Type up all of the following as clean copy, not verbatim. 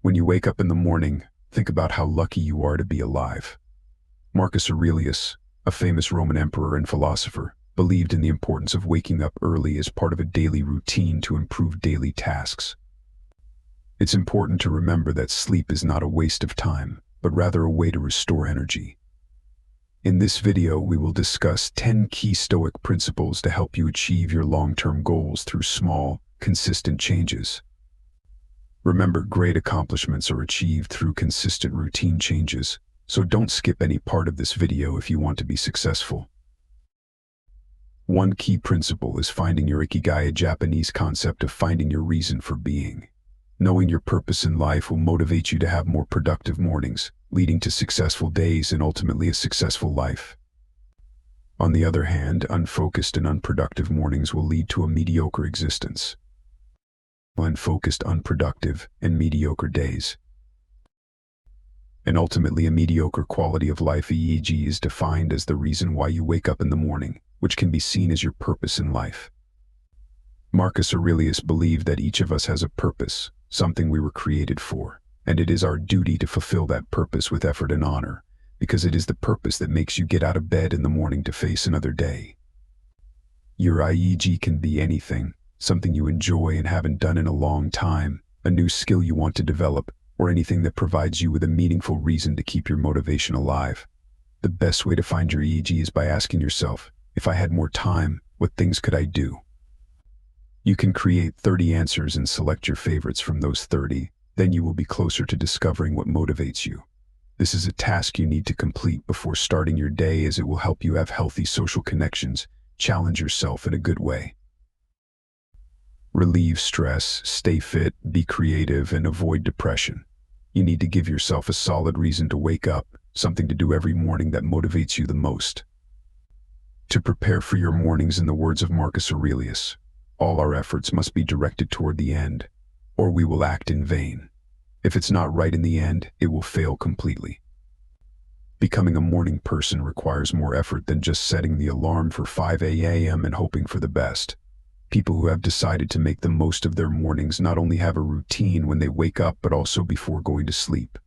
When you wake up in the morning, think about how lucky you are to be alive. Marcus Aurelius, a famous Roman emperor and philosopher, believed in the importance of waking up early as part of a daily routine to improve daily tasks. It's important to remember that sleep is not a waste of time, but rather a way to restore energy. In this video, we will discuss 10 key Stoic principles to help you achieve your long-term goals through small, consistent changes. Remember, great accomplishments are achieved through consistent routine changes, so don't skip any part of this video if you want to be successful. One key principle is finding your ikigai, a Japanese concept of finding your reason for being. Knowing your purpose in life will motivate you to have more productive mornings, leading to successful days and ultimately a successful life. On the other hand, unfocused and unproductive mornings will lead to a mediocre existence. Unfocused, unproductive, and mediocre days. And ultimately a mediocre quality of life. EEG is defined as the reason why you wake up in the morning, which can be seen as your purpose in life. Marcus Aurelius believed that each of us has a purpose, something we were created for, and it is our duty to fulfill that purpose with effort and honor, because it is the purpose that makes you get out of bed in the morning to face another day. Your IEG can be anything, something you enjoy and haven't done in a long time, a new skill you want to develop, or anything that provides you with a meaningful reason to keep your motivation alive. The best way to find your EEG is by asking yourself, if I had more time, what things could I do? You can create 30 answers and select your favorites from those 30, then you will be closer to discovering what motivates you. This is a task you need to complete before starting your day, as it will help you have healthy social connections, challenge yourself in a good way. Relieve stress, stay fit, be creative, and avoid depression. You need to give yourself a solid reason to wake up, something to do every morning that motivates you the most. To prepare for your mornings, in the words of Marcus Aurelius, all our efforts must be directed toward the end, or we will act in vain. If it's not right in the end, it will fail completely. Becoming a morning person requires more effort than just setting the alarm for 5 a.m. and hoping for the best. People who have decided to make the most of their mornings not only have a routine when they wake up, but also before going to sleep.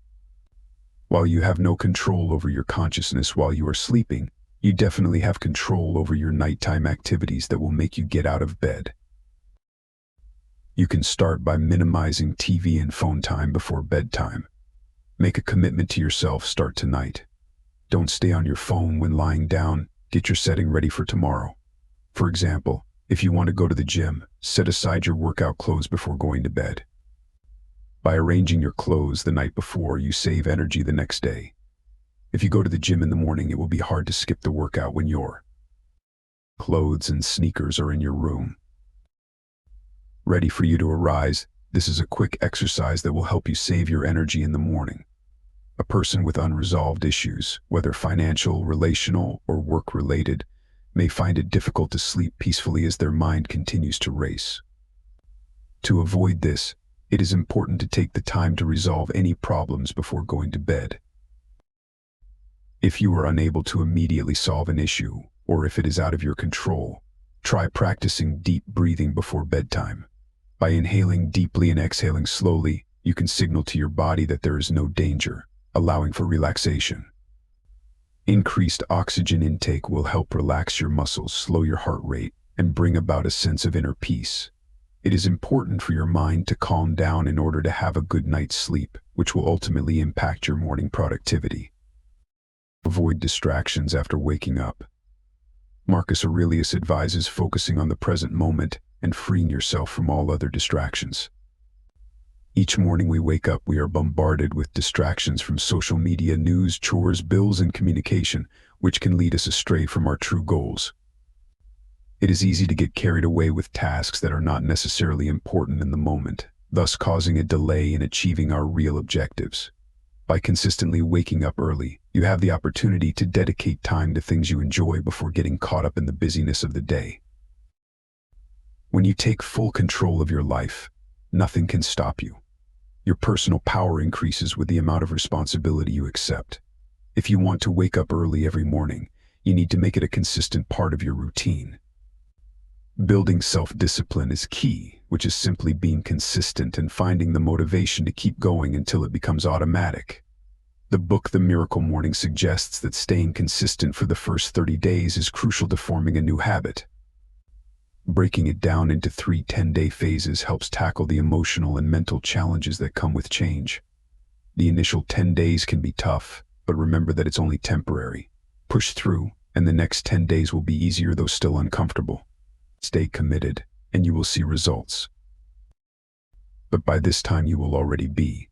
While you have no control over your consciousness while you are sleeping, you definitely have control over your nighttime activities that will make you get out of bed. You can start by minimizing TV and phone time before bedtime. Make a commitment to yourself. Start tonight. Don't stay on your phone when lying down. Get your setting ready for tomorrow. For example, if you want to go to the gym, set aside your workout clothes before going to bed. By arranging your clothes the night before, you save energy the next day. If you go to the gym in the morning, it will be hard to skip the workout when your clothes and sneakers are in your room, ready for you to arise. This is a quick exercise that will help you save your energy in the morning. A person with unresolved issues, whether financial, relational, or work-related, may find it difficult to sleep peacefully as their mind continues to race. To avoid this, it is important to take the time to resolve any problems before going to bed. If you are unable to immediately solve an issue, or if it is out of your control, try practicing deep breathing before bedtime. By inhaling deeply and exhaling slowly, you can signal to your body that there is no danger, allowing for relaxation. Increased oxygen intake will help relax your muscles, slow your heart rate, and bring about a sense of inner peace. It is important for your mind to calm down in order to have a good night's sleep, which will ultimately impact your morning productivity. Avoid distractions after waking up. Marcus Aurelius advises focusing on the present moment and freeing yourself from all other distractions. Each morning we wake up, we are bombarded with distractions from social media, news, chores, bills, and communication, which can lead us astray from our true goals. It is easy to get carried away with tasks that are not necessarily important in the moment, thus causing a delay in achieving our real objectives. By consistently waking up early, you have the opportunity to dedicate time to things you enjoy before getting caught up in the busyness of the day. When you take full control of your life, nothing can stop you. Your personal power increases with the amount of responsibility you accept. If you want to wake up early every morning, you need to make it a consistent part of your routine. Building self-discipline is key, which is simply being consistent and finding the motivation to keep going until it becomes automatic. The book The Miracle Morning suggests that staying consistent for the first 30 days is crucial to forming a new habit. Breaking it down into 3 10-day phases helps tackle the emotional and mental challenges that come with change. The initial 10 days can be tough, but remember that it's only temporary. Push through, and the next 10 days will be easier though still uncomfortable. Stay committed, and you will see results. But by this time you will already be.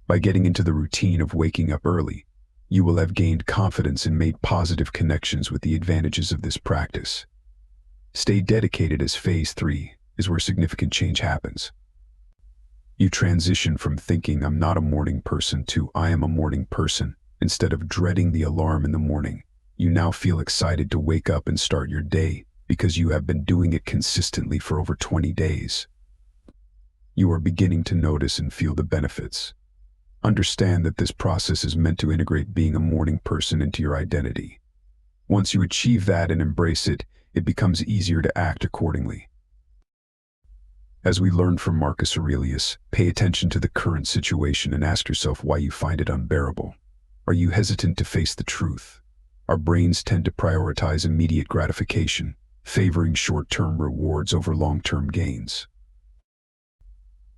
By getting into the routine of waking up early, you will have gained confidence and made positive connections with the advantages of this practice. Stay dedicated, as phase 3 is where significant change happens. You transition from thinking "I'm not a morning person" to "I am a morning person." Instead of dreading the alarm in the morning, you now feel excited to wake up and start your day because you have been doing it consistently for over 20 days. You are beginning to notice and feel the benefits. Understand that this process is meant to integrate being a morning person into your identity. Once you achieve that and embrace it, it becomes easier to act accordingly. As we learned from Marcus Aurelius, pay attention to the current situation and ask yourself why you find it unbearable. Are you hesitant to face the truth? Our brains tend to prioritize immediate gratification, favoring short-term rewards over long-term gains.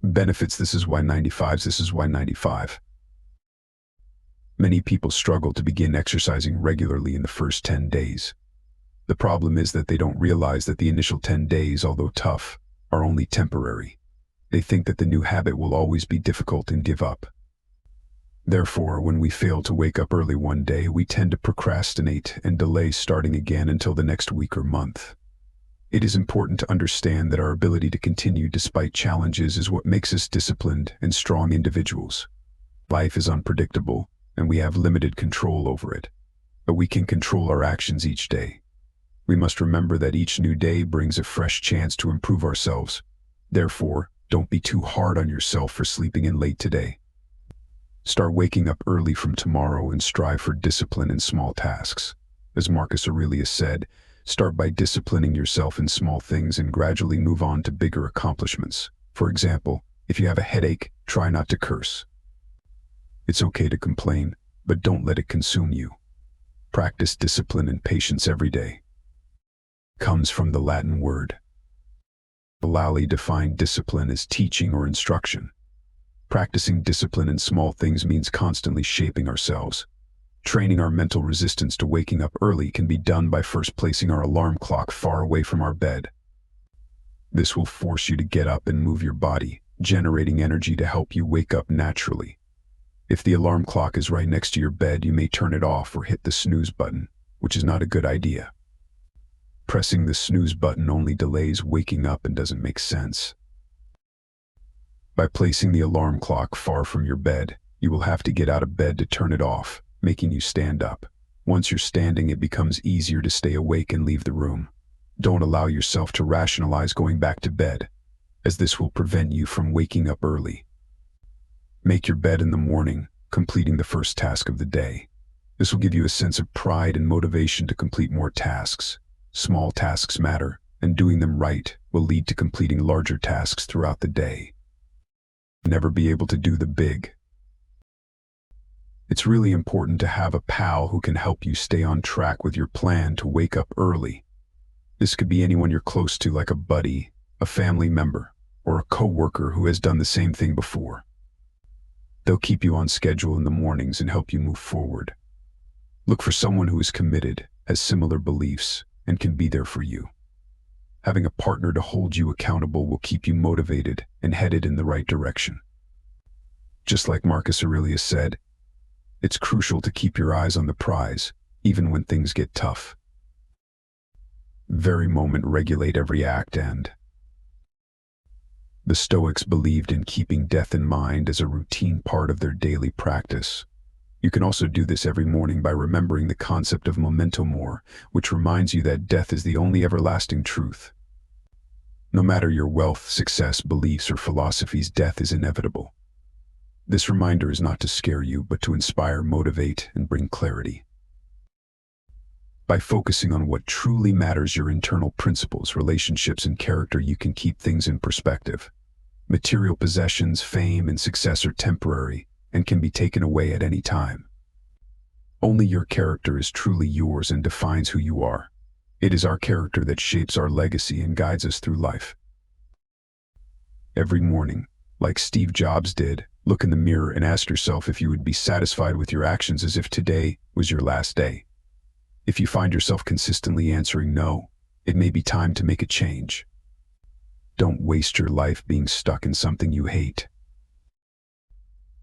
Benefits. This is why 95. Many people struggle to begin exercising regularly in the first 10 days. The problem is that they don't realize that the initial 10 days, although tough, are only temporary. They think that the new habit will always be difficult and give up. Therefore, when we fail to wake up early one day, we tend to procrastinate and delay starting again until the next week or month. It is important to understand that our ability to continue despite challenges is what makes us disciplined and strong individuals. Life is unpredictable, and we have limited control over it, but we can control our actions each day. We must remember that each new day brings a fresh chance to improve ourselves. Therefore, don't be too hard on yourself for sleeping in late today. Start waking up early from tomorrow and strive for discipline in small tasks. As Marcus Aurelius said, start by disciplining yourself in small things and gradually move on to bigger accomplishments. For example, if you have a headache, try not to curse. It's okay to complain, but don't let it consume you. Practice discipline and patience every day. Comes from the Latin word. Lally defined discipline as teaching or instruction. Practicing discipline in small things means constantly shaping ourselves. Training our mental resistance to waking up early can be done by first placing our alarm clock far away from our bed. This will force you to get up and move your body, generating energy to help you wake up naturally. If the alarm clock is right next to your bed, you may turn it off or hit the snooze button, which is not a good idea. Pressing the snooze button only delays waking up and doesn't make sense. By placing the alarm clock far from your bed, you will have to get out of bed to turn it off, making you stand up. Once you're standing, it becomes easier to stay awake and leave the room. Don't allow yourself to rationalize going back to bed, as this will prevent you from waking up early. Make your bed in the morning, completing the first task of the day. This will give you a sense of pride and motivation to complete more tasks. Small tasks matter, and doing them right will lead to completing larger tasks throughout the day. Never be able to do the big. It's really important to have a pal who can help you stay on track with your plan to wake up early. This could be anyone you're close to, like a buddy, a family member, or a coworker who has done the same thing before. They'll keep you on schedule in the mornings and help you move forward. Look for someone who is committed, has similar beliefs, and can be there for you. Having a partner to hold you accountable will keep you motivated and headed in the right direction. Just like Marcus Aurelius said, it's crucial to keep your eyes on the prize, even when things get tough. Very moment regulate every act. And the Stoics believed in keeping death in mind as a routine part of their daily practice. You can also do this every morning by remembering the concept of memento mori, which reminds you that death is the only everlasting truth. No matter your wealth, success, beliefs, or philosophies, death is inevitable. This reminder is not to scare you, but to inspire, motivate, and bring clarity. By focusing on what truly matters, your internal principles, relationships, and character, you can keep things in perspective. Material possessions, fame, and success are temporary and can be taken away at any time. Only your character is truly yours and defines who you are. It is our character that shapes our legacy and guides us through life. Every morning, like Steve Jobs did, look in the mirror and ask yourself if you would be satisfied with your actions as if today was your last day. If you find yourself consistently answering no, it may be time to make a change. Don't waste your life being stuck in something you hate.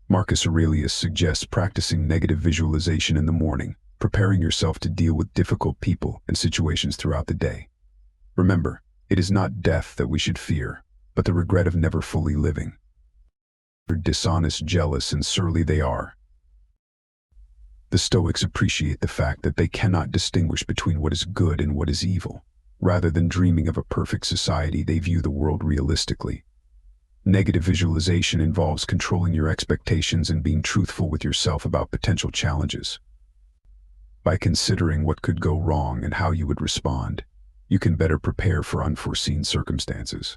Marcus Aurelius suggests practicing negative visualization in the morning, preparing yourself to deal with difficult people and situations throughout the day. Remember, it is not death that we should fear, but the regret of never fully living. How dishonest, jealous, and surly they are. The Stoics appreciate the fact that they cannot distinguish between what is good and what is evil. Rather than dreaming of a perfect society, they view the world realistically. Negative visualization involves controlling your expectations and being truthful with yourself about potential challenges. By considering what could go wrong and how you would respond, you can better prepare for unforeseen circumstances.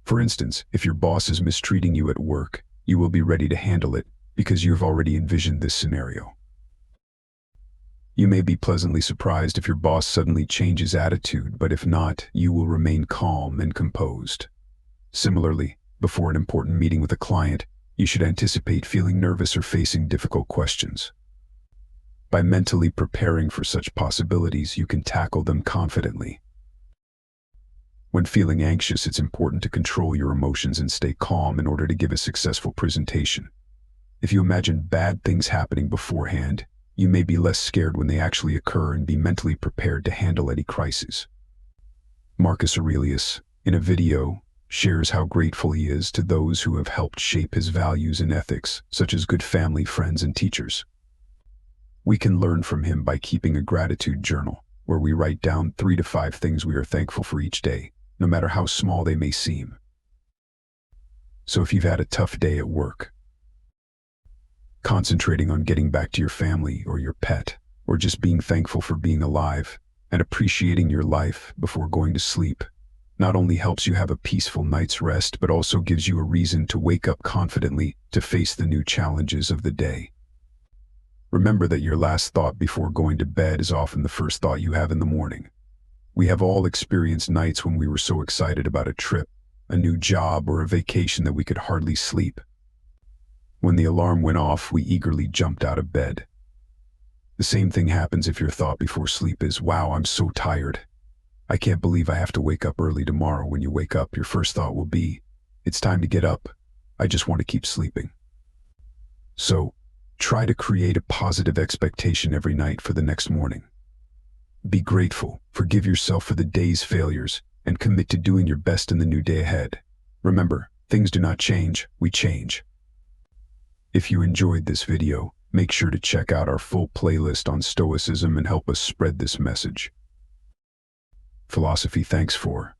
For instance, if your boss is mistreating you at work, you will be ready to handle it because you've already envisioned this scenario. You may be pleasantly surprised if your boss suddenly changes attitude, but if not, you will remain calm and composed. Similarly, before an important meeting with a client, you should anticipate feeling nervous or facing difficult questions. By mentally preparing for such possibilities, you can tackle them confidently. When feeling anxious, it's important to control your emotions and stay calm in order to give a successful presentation. If you imagine bad things happening beforehand, you may be less scared when they actually occur and be mentally prepared to handle any crisis. Marcus Aurelius, in a video, shares how grateful he is to those who have helped shape his values and ethics, such as good family, friends, and teachers. We can learn from him by keeping a gratitude journal, where we write down 3 to 5 things we are thankful for each day, no matter how small they may seem. So if you've had a tough day at work, concentrating on getting back to your family or your pet, or just being thankful for being alive and appreciating your life before going to sleep, not only helps you have a peaceful night's rest, but also gives you a reason to wake up confidently to face the new challenges of the day. Remember that your last thought before going to bed is often the first thought you have in the morning. We have all experienced nights when we were so excited about a trip, a new job, or a vacation that we could hardly sleep. When the alarm went off, we eagerly jumped out of bed. The same thing happens if your thought before sleep is, "Wow, I'm so tired. I can't believe I have to wake up early tomorrow." When you wake up, your first thought will be, "It's time to get up. I just want to keep sleeping." So, try to create a positive expectation every night for the next morning. Be grateful, forgive yourself for the day's failures, and commit to doing your best in the new day ahead. Remember, things do not change, we change. If you enjoyed this video, make sure to check out our full playlist on Stoicism and help us spread this message. Philosophy, thanks for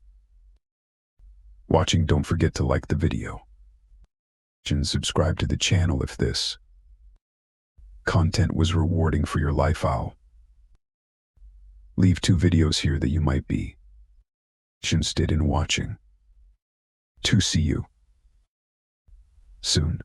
watching. Don't forget to like the video and subscribe to the channel if this content was rewarding for your life. I'll leave 2 videos here that you might be interested in watching. To see you soon.